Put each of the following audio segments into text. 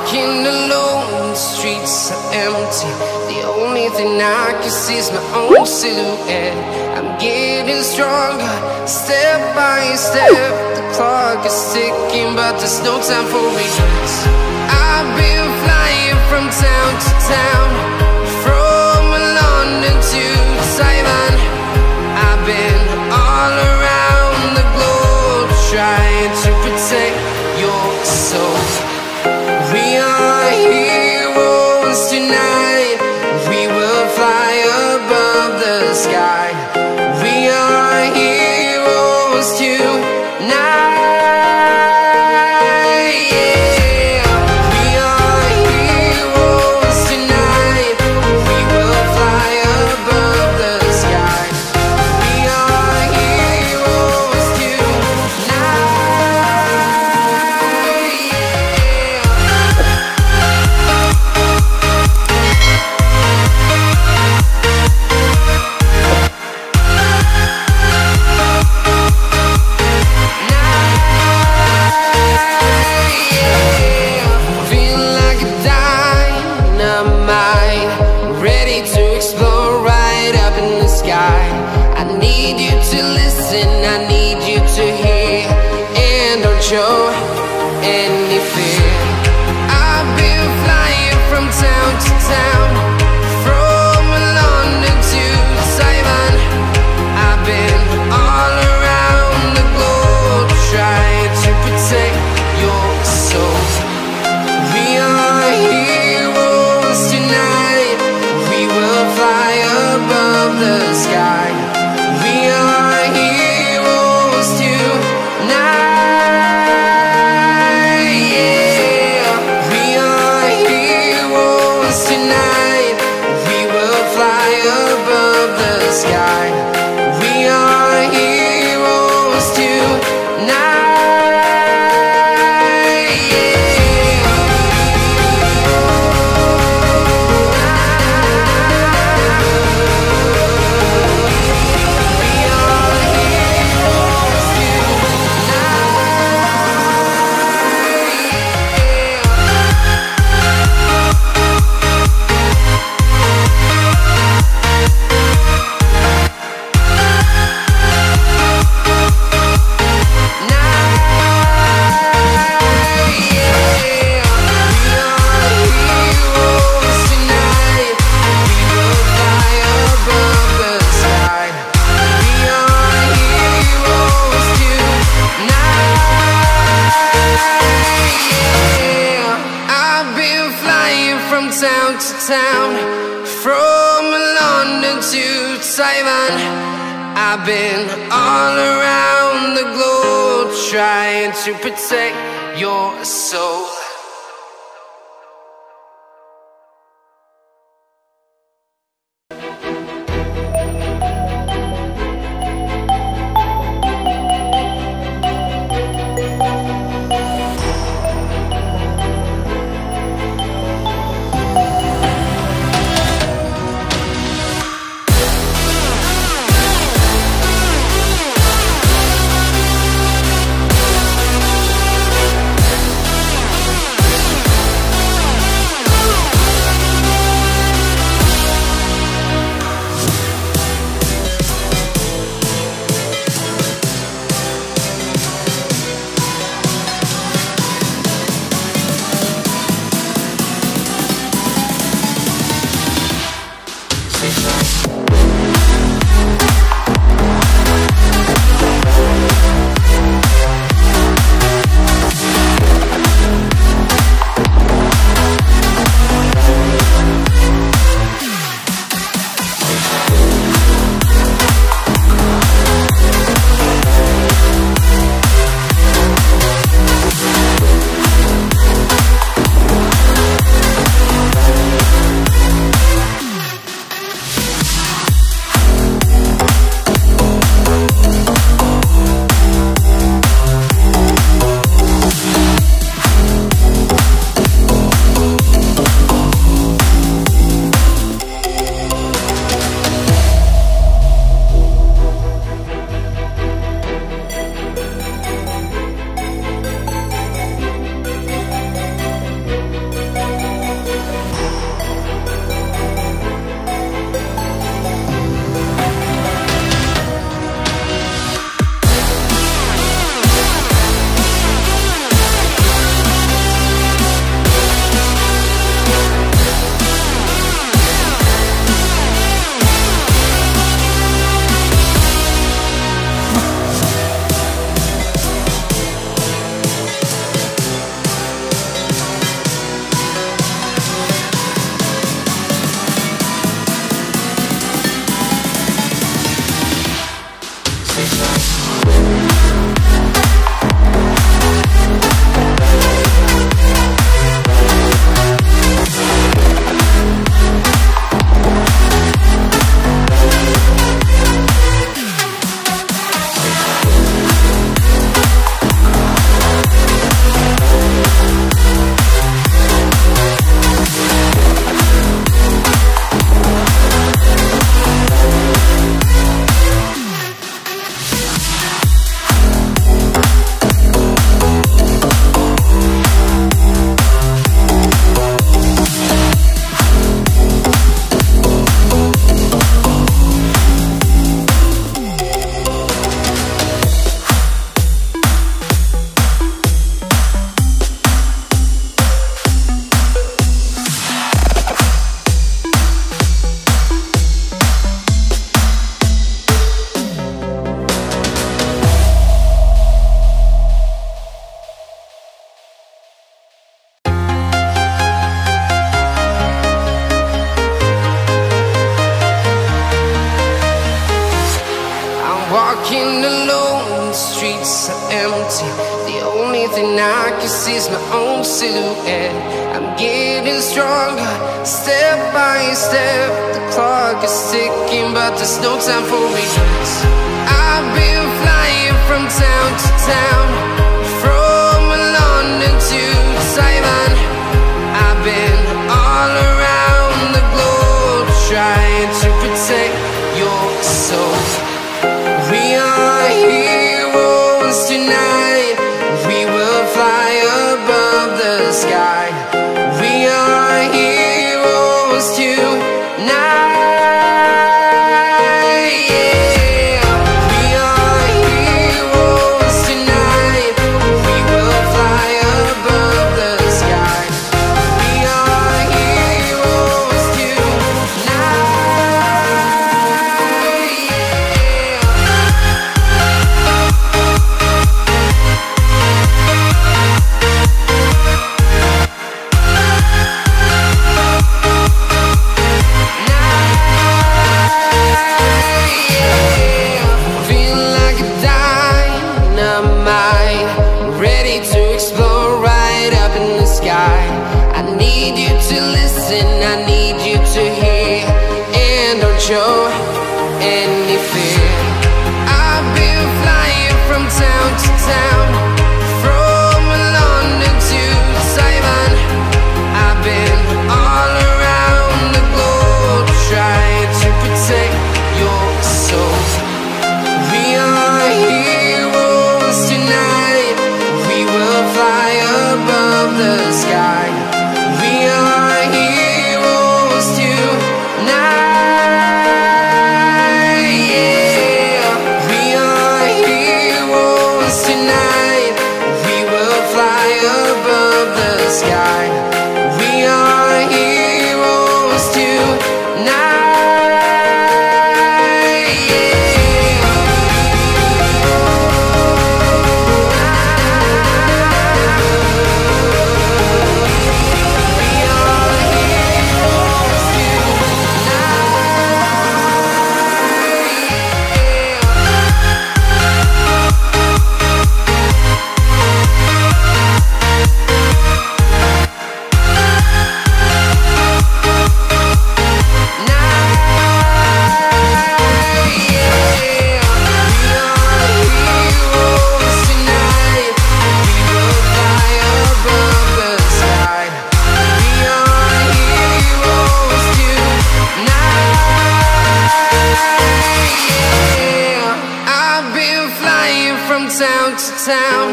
walking alone, the streets are empty. The only thing I can see is my own silhouette. I'm getting stronger, step by step. The clock is ticking, but there's no time for regrets. I've been flying from town to town, from London to Taiwan. I've been all around the globe, trying to protect your soul. We are heroes tonight. We will fly above the sky. We are heroes tonight. Show any fear. I've been flying from town to town, from London to Taiwan. I've been all around the globe, trying to protect your soul. We are heroes tonight. We will fly above the sky. We are heroes tonight. Town to town, from London to Taiwan. I've been all around the globe, trying to protect your soul. empty. The only thing I can see is my own silhouette. I'm getting stronger, step by step. The clock is ticking, but there's no time for regrets. I've been flying from town to town, from London to Taiwan. I've been all around the globe, trying to protect your soul. We are heroes tonight. We will fly above the sky. We are heroes tonight. Show any fear. I've been flying from town to town, from London to Taiwan. I've been all around the globe, trying to protect your soul. We are heroes tonight. We will fly above the sky. We are heroes tonight. Town to town,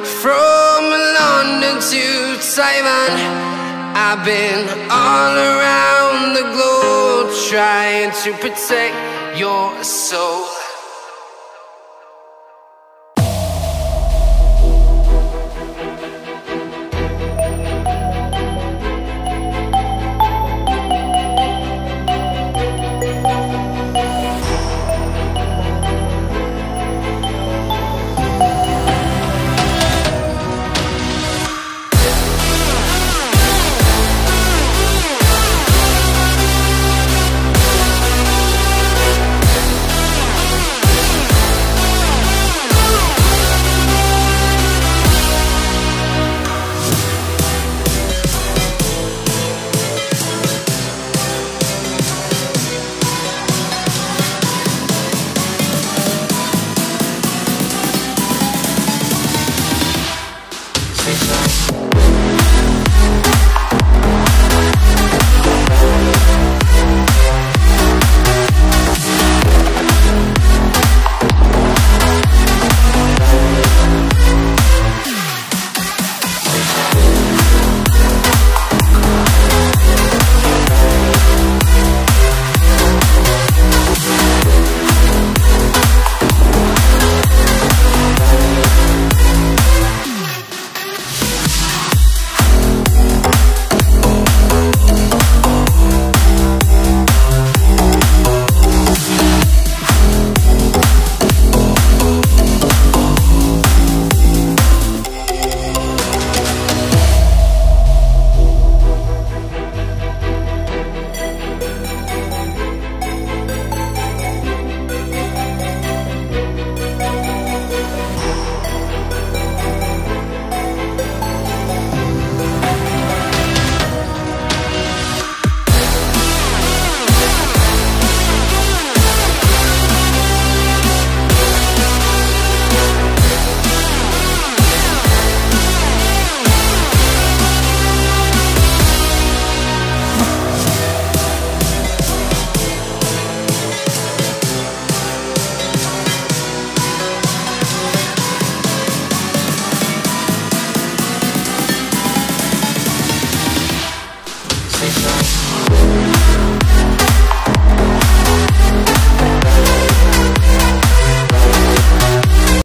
from London to Taiwan. I've been all around the globe, trying to protect your soul.